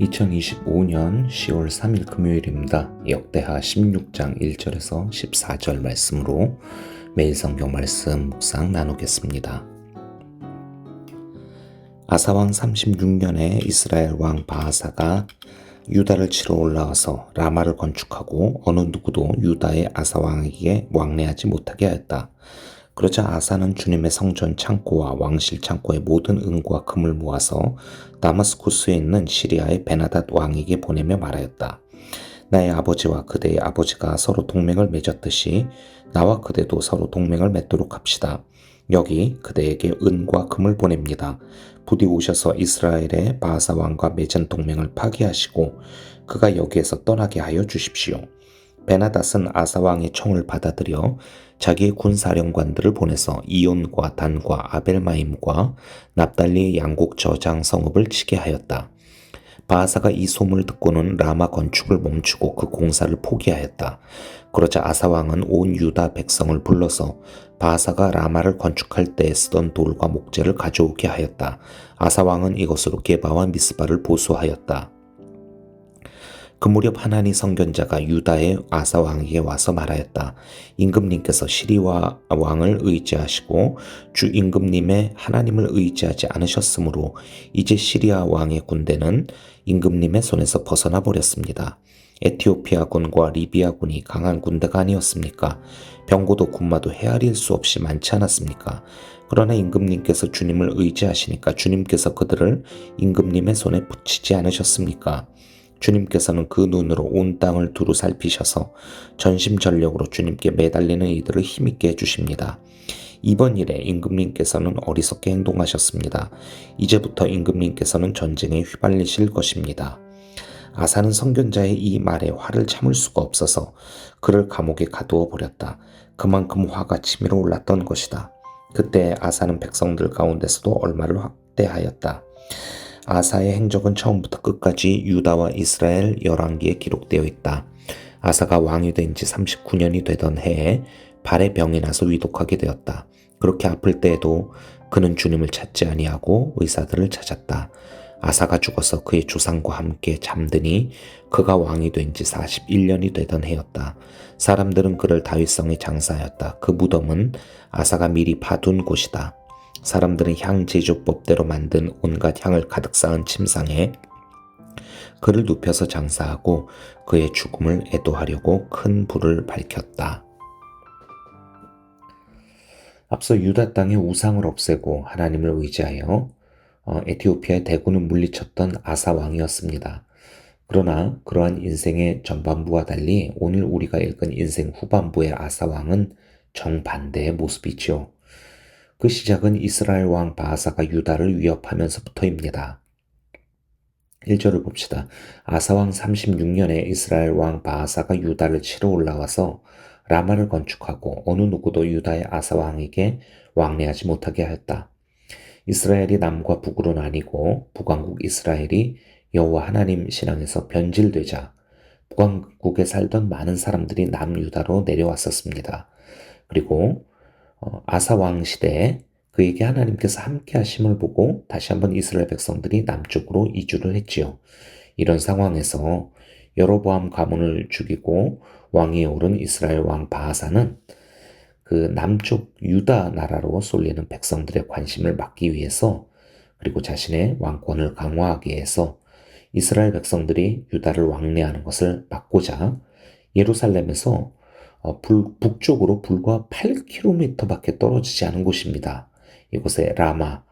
2025년 10월 3일 금요일입니다. 역대하 16장 1절에서 14절 말씀으로 매일 성경 말씀 묵상 나누겠습니다. 아사왕 36년에 이스라엘 왕 바하사가 유다를 치러 올라와서 라마를 건축하고 어느 누구도 유다의 아사왕에게 왕래하지 못하게 하였다. 그러자 아사는 주님의 성전 창고와 왕실 창고의 모든 은과 금을 모아서 다마스쿠스에 있는 시리아의 베나닷 왕에게 보내며 말하였다. 나의 아버지와 그대의 아버지가 서로 동맹을 맺었듯이 나와 그대도 서로 동맹을 맺도록 합시다. 여기 그대에게 은과 금을 보냅니다. 부디 오셔서 이스라엘의 바하사 왕과 맺은 동맹을 파기하시고 그가 여기에서 떠나게 하여 주십시오. 베나닷은 아사 왕의 청을 받아들여 자기의 군사령관들을 보내서 이온과 단과 아벨마임과 납달리의 양곡 저장 성읍을 치게 하였다. 바하사가 이 소문을 듣고는 라마 건축을 멈추고 그 공사를 포기하였다. 그러자 아사 왕은 온 유다 백성을 불러서 바하사가 라마를 건축할 때 쓰던 돌과 목재를 가져오게 하였다. 아사 왕은 이것으로 게바와 미스바를 보수하였다. 그 무렵 하나니 선견자가 유다의 아사 왕에게 와서 말하였다. 임금님께서 시리아 왕을 의지하시고 주 임금님의 하나님을 의지하지 않으셨으므로 이제 시리아 왕의 군대는 임금님의 손에서 벗어나 버렸습니다. 에티오피아 군과 리비아 군이 강한 군대가 아니었습니까? 병고도 군마도 헤아릴 수 없이 많지 않았습니까? 그러나 임금님께서 주님을 의지하시니까 주님께서 그들을 임금님의 손에 붙이지 않으셨습니까? 주님께서는 그 눈으로 온 땅을 두루 살피셔서 전심전력으로 주님께 매달리는 이들을 힘있게 해주십니다. 이번 일에 임금님께서는 어리석게 행동하셨습니다. 이제부터 임금님께서는 전쟁에 휘말리실 것입니다. 아사는 선견자의 이 말에 화를 참을 수가 없어서 그를 감옥에 가두어 버렸다. 그만큼 화가 치밀어 올랐던 것이다. 그때 아사는 백성들 가운데서도 얼마를 확대하였다. 아사의 행적은 처음부터 끝까지 유다와 이스라엘 열왕기에 기록되어 있다. 아사가 왕이 된 지 39년이 되던 해에 발에 병이 나서 위독하게 되었다. 그렇게 아플 때에도 그는 주님을 찾지 아니하고 의사들을 찾았다. 아사가 죽어서 그의 조상과 함께 잠드니 그가 왕이 된 지 41년이 되던 해였다. 사람들은 그를 다윗성에 장사하였다. 그 무덤은 아사가 미리 파둔 곳이다. 사람들은 향 제조법대로 만든 온갖 향을 가득 쌓은 침상에 그를 눕혀서 장사하고 그의 죽음을 애도하려고 큰 불을 밝혔다. 앞서 유다 땅의 우상을 없애고 하나님을 의지하여 에티오피아의 대군을 물리쳤던 아사 왕이었습니다. 그러나 그러한 인생의 전반부와 달리 오늘 우리가 읽은 인생 후반부의 아사 왕은 정반대의 모습이지요. 그 시작은 이스라엘 왕 바하사가 유다를 위협하면서부터입니다. 1절을 봅시다. 아사왕 36년에 이스라엘 왕 바하사가 유다를 치러 올라와서 라마를 건축하고 어느 누구도 유다의 아사왕에게 왕래하지 못하게 하였다. 이스라엘이 남과 북으로 나뉘고 북왕국 이스라엘이 여호와 하나님 신앙에서 변질되자 북왕국에 살던 많은 사람들이 남유다로 내려왔었습니다. 그리고 아사 왕 시대에 그에게 하나님께서 함께 하심을 보고 다시 한번 이스라엘 백성들이 남쪽으로 이주를 했지요. 이런 상황에서 여로보암 가문을 죽이고 왕위에 오른 이스라엘 왕 바하사는 그 남쪽 유다 나라로 쏠리는 백성들의 관심을 막기 위해서 그리고 자신의 왕권을 강화하기 위해서 이스라엘 백성들이 유다를 왕래하는 것을 막고자 예루살렘에서 북쪽으로 불과 8km밖에 떨어지지 않은 곳입니다. 이곳에 라마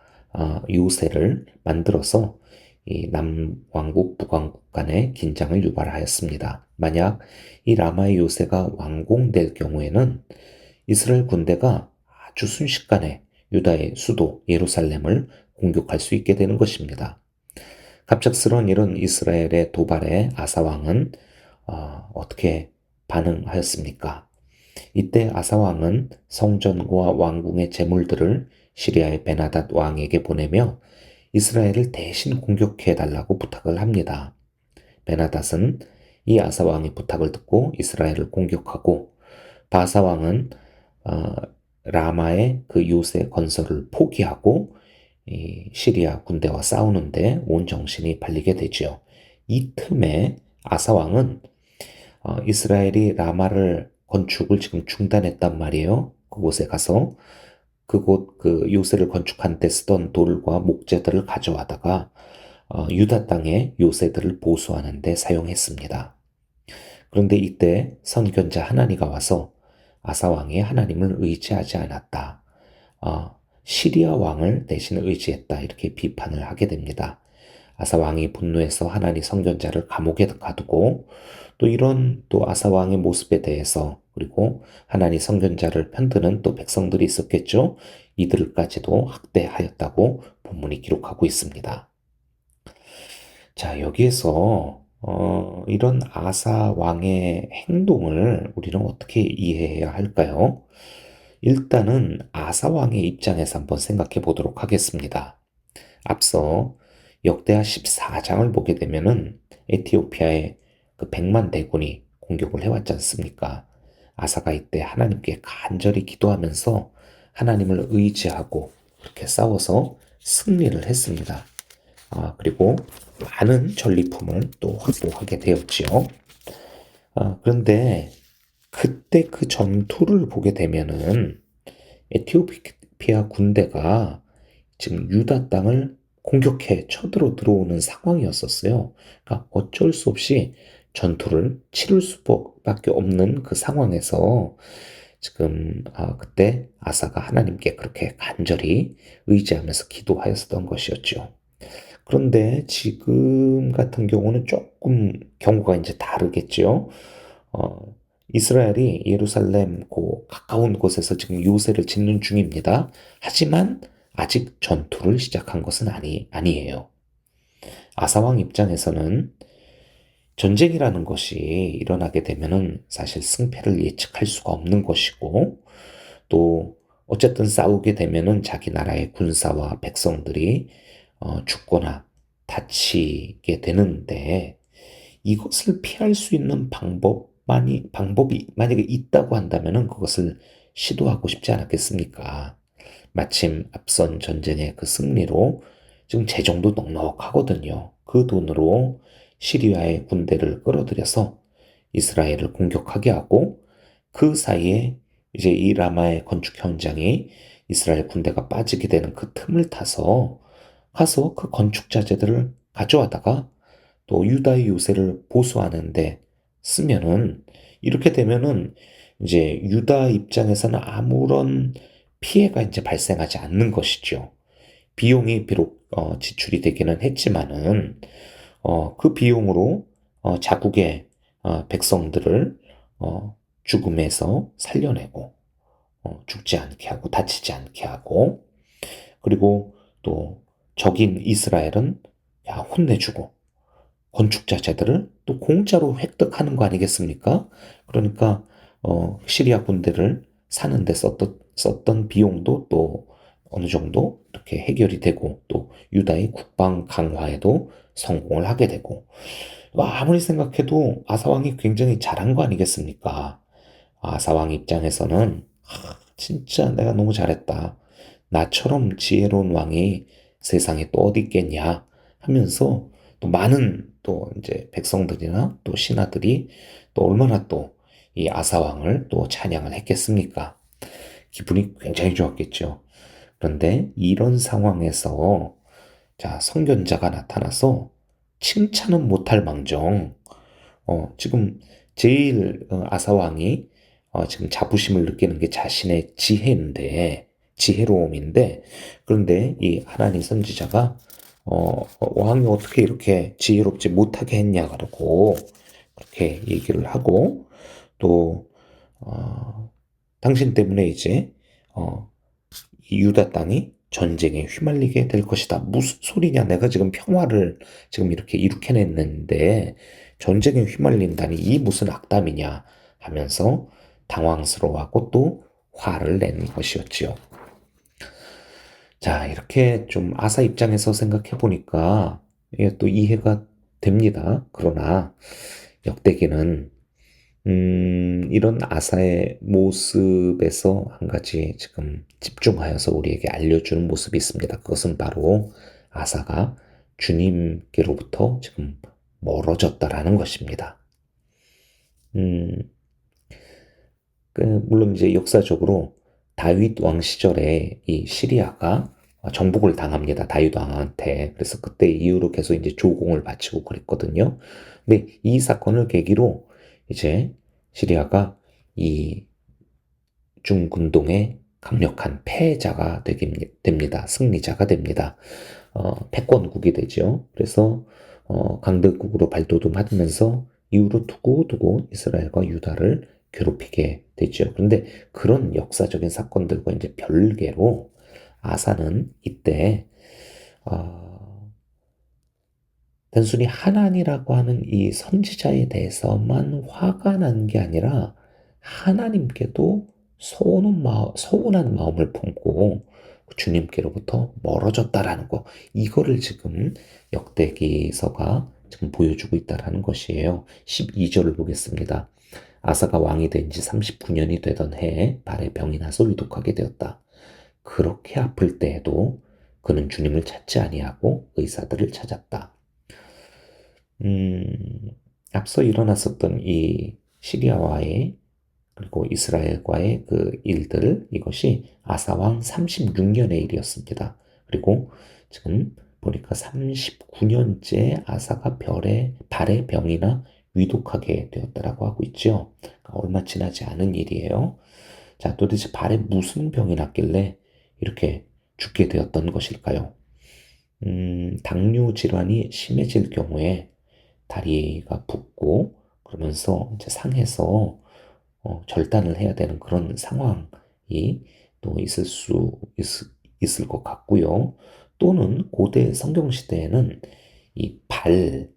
요새를 만들어서 이 남왕국 북왕국 간의 긴장을 유발하였습니다. 만약 이 라마의 요새가 완공될 경우에는 이스라엘 군대가 아주 순식간에 유다의 수도 예루살렘을 공격할 수 있게 되는 것입니다. 갑작스러운 이런 이스라엘의 도발에 아사 왕은 어떻게 반응하였습니까? 이때 아사 왕은 성전과 왕궁의 재물들을 시리아의 베나닷 왕에게 보내며 이스라엘을 대신 공격해 달라고 부탁을 합니다. 베나닷은 이 아사 왕의 부탁을 듣고 이스라엘을 공격하고 바사 왕은 라마의 그 요새 건설을 포기하고 이 시리아 군대와 싸우는데 온 정신이 팔리게 되지요. 이 틈에 아사 왕은 이스라엘이 라마를 건축을 지금 중단했단 말이에요. 그곳에 가서 그곳 그 요새를 건축한 데 쓰던 돌과 목재들을 가져와다가 유다 땅에 요새들을 보수하는 데 사용했습니다. 그런데 이때 선견자 하나니가 와서 아사 왕이 하나님을 의지하지 않았다. 시리아 왕을 대신 의지했다. 이렇게 비판을 하게 됩니다. 아사 왕이 분노해서 하나님 선견자를 감옥에 가두고 또 이런 또 아사 왕의 모습에 대해서 그리고 하나님 선견자를 편드는 또 백성들이 있었겠죠. 이들까지도 학대하였다고 본문이 기록하고 있습니다. 자, 여기에서 이런 아사 왕의 행동을 우리는 어떻게 이해해야 할까요? 일단은 아사 왕의 입장에서 한번 생각해 보도록 하겠습니다. 앞서 역대하 14장을 보게 되면은 에티오피아의 그 100만 대군이 공격을 해왔지 않습니까? 아사가 이때 하나님께 간절히 기도하면서 하나님을 의지하고 그렇게 싸워서 승리를 했습니다. 그리고 많은 전리품을 또 확보하게 되었지요. 그런데 그때 그 전투를 보게 되면은 에티오피아 군대가 지금 유다 땅을 공격해 쳐들어 들어오는 상황이었었어요. 그러니까 어쩔 수 없이 전투를 치를 수밖에 없는 그 상황에서 지금 그때 아사가 하나님께 그렇게 간절히 의지하면서 기도하였던 것이었죠. 그런데 지금 같은 경우는 조금 경우가 이제 다르겠죠. 어, 이스라엘이 예루살렘 가까운 곳에서 지금 요새를 짓는 중입니다. 하지만 아직 전투를 시작한 것은 아니에요. 아사왕 입장에서는 전쟁이라는 것이 일어나게 되면은 사실 승패를 예측할 수가 없는 것이고 또 어쨌든 싸우게 되면은 자기 나라의 군사와 백성들이 죽거나 다치게 되는데 이것을 피할 수 있는 방법이 만약에 있다고 한다면은 그것을 시도하고 싶지 않았겠습니까? 마침 앞선 전쟁의 그 승리로 지금 재정도 넉넉하거든요. 그 돈으로 시리아의 군대를 끌어들여서 이스라엘을 공격하게 하고 그 사이에 이제 이 라마의 건축 현장이 이스라엘 군대가 빠지게 되는 그 틈을 타서 가서 그 건축 자재들을 가져와다가 또 유다의 요새를 보수하는데 쓰면은 이렇게 되면은 이제 유다 입장에서는 아무런 피해가 이제 발생하지 않는 것이죠. 비용이 비록 지출이 되기는 했지만은 그 비용으로 자국의 백성들을 죽음에서 살려내고 죽지 않게 하고 다치지 않게 하고 그리고 또 적인 이스라엘은 혼내주고 건축 자재들을 또 공짜로 획득하는 거 아니겠습니까? 그러니까 시리아 군대를 사는 데 썼던 비용도 또 어느 정도 이렇게 해결이 되고 또 유다의 국방 강화에도 성공을 하게 되고 아무리 생각해도 아사왕이 굉장히 잘한 거 아니겠습니까? 아사왕 입장에서는 진짜 내가 너무 잘했다. 나처럼 지혜로운 왕이 세상에 또 어디 있겠냐 하면서 또 많은 또 이제 백성들이나 또 신하들이 또 얼마나 또 이 아사왕을 또 찬양을 했겠습니까? 기분이 굉장히 좋았겠죠. 그런데 이런 상황에서 자, 선견자가 나타나서 칭찬은 못할 망정, 지금 제일 아사왕이 지금 자부심을 느끼는 게 자신의 지혜로움인데, 그런데 이 하나님 선지자가 왕이 어떻게 이렇게 지혜롭지 못하게 했냐고 그렇게 얘기를 하고 또 당신 때문에 이제 이 유다 땅이 전쟁에 휘말리게 될 것이다. 무슨 소리냐? 내가 지금 평화를 지금 이렇게 이룩해냈는데 전쟁에 휘말린다니 이 무슨 악담이냐 하면서 당황스러워하고 또 화를 내는 것이었지요. 자, 이렇게 좀 아사 입장에서 생각해 보니까 이게 또 이해가 됩니다. 그러나 역대기는 이런 아사의 모습에서 한 가지 지금 집중하여서 우리에게 알려주는 모습이 있습니다. 그것은 바로 아사가 주님께로부터 지금 멀어졌다라는 것입니다. 음, 물론 이제 역사적으로 다윗 왕 시절에 이 시리아가 정복을 당합니다. 다윗 왕한테. 그래서 그때 이후로 계속 이제 조공을 바치고 그랬거든요. 근데 이 사건을 계기로 이제 시리아가 이 중근동의 강력한 패자가 됩니다. 승리자가 됩니다. 패권국이 되죠. 그래서 강대국으로 발돋움하면서 이후로 두고두고 이스라엘과 유다를 괴롭히게 되죠. 그런데 그런 역사적인 사건들과 이제 별개로 아사는 이때 어, 단순히 하나니라고 하는 이 선지자에 대해서만 화가 난 게 아니라 하나님께도 서운한 마음을 품고 주님께로부터 멀어졌다라는 거, 이거를 지금 역대기서가 지금 보여주고 있다라는 것이에요. 12절을 보겠습니다. 아사가 왕이 된 지 39년이 되던 해에 발에 병이 나서 위독하게 되었다. 그렇게 아플 때에도 그는 주님을 찾지 아니하고 의사들을 찾았다. 음, 앞서 일어났었던 이 시리아와의 그리고 이스라엘과의 그 일들, 이것이 아사왕 36년의 일이었습니다. 그리고 지금 보니까 39년째 아사가 발에 병이나 위독하게 되었다라고 하고 있죠. 얼마 지나지 않은 일이에요. 자, 도대체 발에 무슨 병이 났길래 이렇게 죽게 되었던 것일까요? 당뇨 질환이 심해질 경우에 다리가 붓고 그러면서 이제 상해서 절단을 해야 되는 그런 상황이 또 있을 것 같고요. 또는 고대 성경 시대에는 이 발을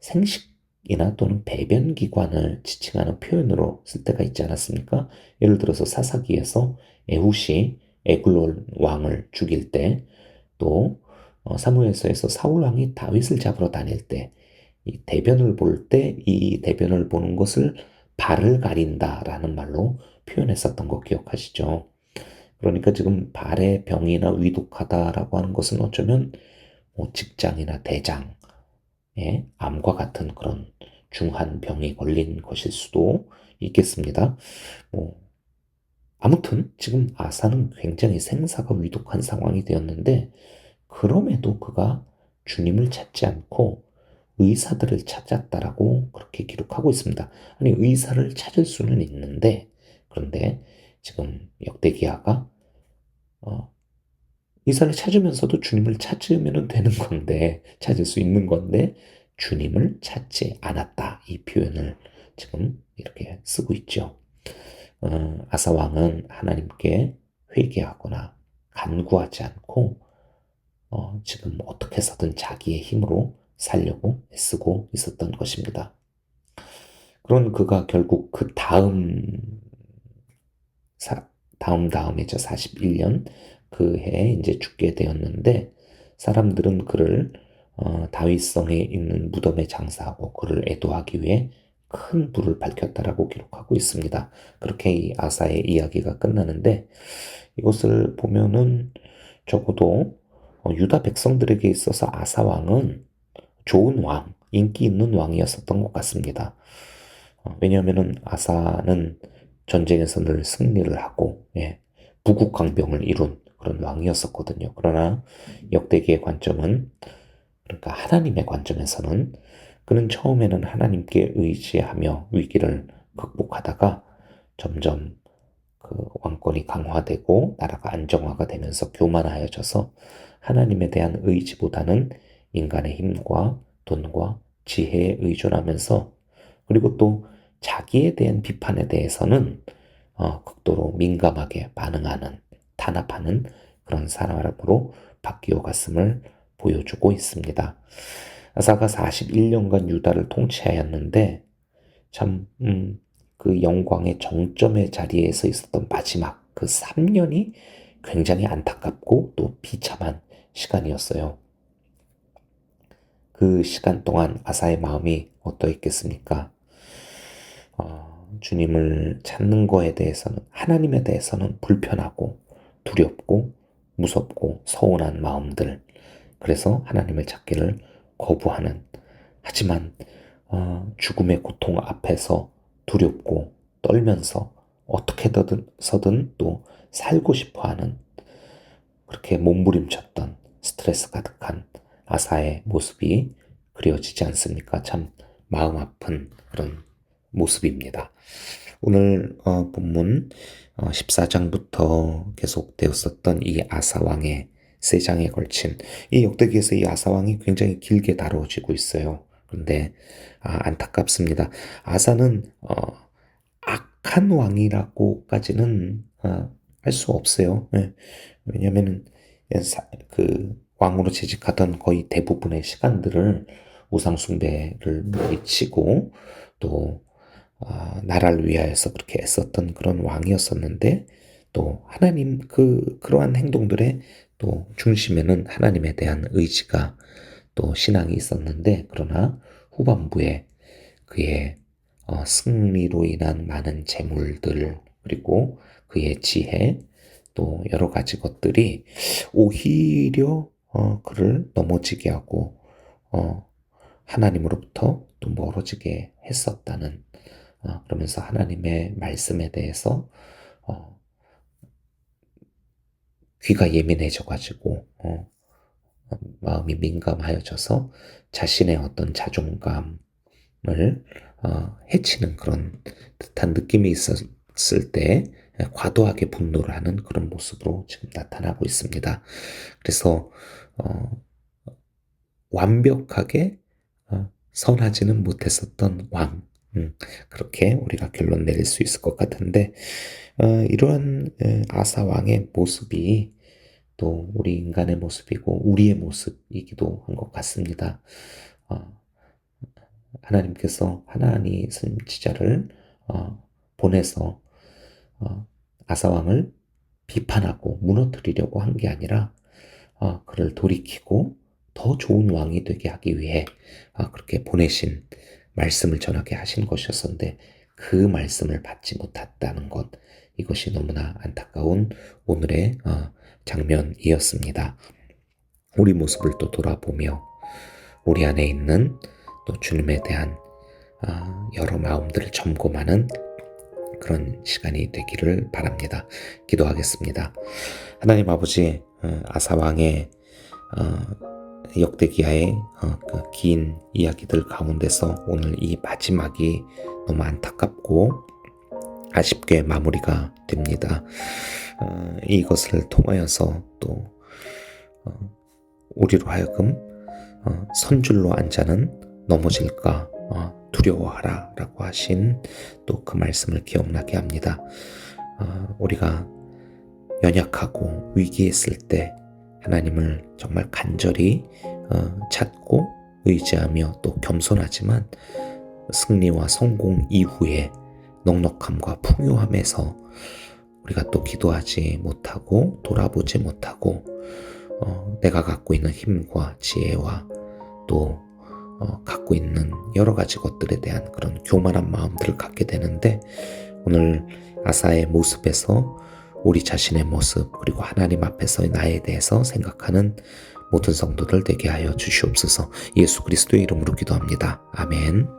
생식이나 또는 배변 기관을 지칭하는 표현으로 쓸 때가 있지 않았습니까? 예를 들어서 사사기에서 에훗이 에글론 왕을 죽일 때, 또 사무엘서에서 사울 왕이 다윗을 잡으러 다닐 때, 이 대변을 볼 때 이 대변을 보는 것을 발을 가린다라는 말로 표현했었던 거 기억하시죠? 그러니까 지금 발의 병이나 위독하다라고 하는 것은 어쩌면 뭐 직장이나 대장, 암과 같은 그런 중한 병이 걸린 것일 수도 있겠습니다. 뭐, 아무튼 지금 아사는 굉장히 생사가 위독한 상황이 되었는데, 그럼에도 그가 주님을 찾지 않고 의사들을 찾았다라고 그렇게 기록하고 있습니다. 아니, 의사를 찾을 수는 있는데, 그런데 지금 역대기하가 어, 의사를 찾으면서도 주님을 찾으면 되는 건데, 찾을 수 있는 건데, 주님을 찾지 않았다. 이 표현을 지금 이렇게 쓰고 있죠. 아사 왕은 하나님께 회개하거나 간구하지 않고, 지금 어떻게 해서든 자기의 힘으로 살려고 애쓰고 있었던 것입니다. 그런 그가 결국 그 다음해죠. 41년 그 해에 이제 죽게 되었는데, 사람들은 그를 다윗성에 있는 무덤에 장사하고 그를 애도하기 위해 큰 불을 밝혔다라고 기록하고 있습니다. 그렇게 이 아사의 이야기가 끝나는데, 이것을 보면은 적어도 유다 백성들에게 있어서 아사 왕은 좋은 왕, 인기 있는 왕이었었던 것 같습니다. 왜냐하면은 아사는 전쟁에서 늘 승리를 하고, 부국강병을 이룬 그런 왕이었었거든요. 그러나 역대기의 관점은, 그러니까 하나님의 관점에서는 그는 처음에는 하나님께 의지하며 위기를 극복하다가 점점 그 왕권이 강화되고 나라가 안정화가 되면서 교만하여져서 하나님에 대한 의지보다는 인간의 힘과 돈과 지혜에 의존하면서, 그리고 또 자기에 대한 비판에 대해서는 극도로 민감하게 반응하는, 탄압하는 그런 사람으로 바뀌어 갔음을 보여주고 있습니다. 아사가 41년간 유다를 통치하였는데, 참, 그 영광의 정점의 자리에 서 있었던 마지막 그 3년이 굉장히 안타깝고 또 비참한 시간이었어요. 그 시간 동안 아사의 마음이 어떠했겠습니까? 주님을 찾는 거에 대해서는, 하나님에 대해서는 불편하고 두렵고 무섭고 서운한 마음들, 그래서 하나님을 찾기를 거부하는, 하지만 죽음의 고통 앞에서 두렵고 떨면서 어떻게든 또 살고 싶어하는, 그렇게 몸부림쳤던 스트레스 가득한 아사의 모습이 그려지지 않습니까? 참 마음 아픈 그런 모습입니다. 오늘 본문 14장부터 계속되었었던 이 아사 왕의 세 장에 걸친 이 역대기에서 이 아사 왕이 굉장히 길게 다루어지고 있어요. 그런데 안타깝습니다. 아사는 악한 왕이라고까지는 할 수 없어요. 예. 왜냐하면 그 왕으로 재직하던 거의 대부분의 시간들을 우상 숭배를 외치고 또 나라를 위하여서 그렇게 애썼던 그런 왕이었었는데, 또 하나님 그러한 행동들의 또 중심에는 하나님에 대한 의지가 또 신앙이 있었는데, 그러나 후반부에 그의 승리로 인한 많은 재물들, 그리고 그의 지혜, 또 여러 가지 것들이 오히려 그를 넘어지게 하고 하나님으로부터 또 멀어지게 했었다는, 그러면서 하나님의 말씀에 대해서 귀가 예민해져가지고 마음이 민감하여져서 자신의 어떤 자존감을 해치는 그런 듯한 느낌이 있었을 때 과도하게 분노를 하는 그런 모습으로 지금 나타나고 있습니다. 그래서 완벽하게 선하지는 못했었던 왕, 그렇게 우리가 결론 내릴 수 있을 것 같은데, 이러한 아사 왕의 모습이 또 우리 인간의 모습이고 우리의 모습이기도 한 것 같습니다. 하나님께서 하나니 선지자를 보내서 아사 왕을 비판하고 무너뜨리려고 한 게 아니라 그를 돌이키고 더 좋은 왕이 되게 하기 위해 그렇게 보내신 말씀을 전하게 하신 것이었는데, 그 말씀을 받지 못했다는 것, 이것이 너무나 안타까운 오늘의 장면이었습니다. 우리 모습을 또 돌아보며 우리 안에 있는 또 주님에 대한 여러 마음들을 점검하는 그런 시간이 되기를 바랍니다. 기도하겠습니다. 하나님 아버지, 아사 왕의 역대기야의 그 긴 이야기들 가운데서 오늘 이 마지막이 너무 안타깝고 아쉽게 마무리가 됩니다. 이것을 통하여서 또 우리로 하여금 선줄로 앉아는 넘어질까 두려워하라 라고 하신 또 그 말씀을 기억나게 합니다. 우리가 연약하고 위기에 있을 때 하나님을 정말 간절히 찾고 의지하며 또 겸손하지만 승리와 성공 이후에 넉넉함과 풍요함에서 우리가 또 기도하지 못하고 돌아보지 못하고 내가 갖고 있는 힘과 지혜와 또 갖고 있는 여러 가지 것들에 대한 그런 교만한 마음들을 갖게 되는데, 오늘 아사의 모습에서 우리 자신의 모습, 그리고 하나님 앞에서의 나에 대해서 생각하는 모든 성도들 되게 하여 주시옵소서. 예수 그리스도의 이름으로 기도합니다. 아멘.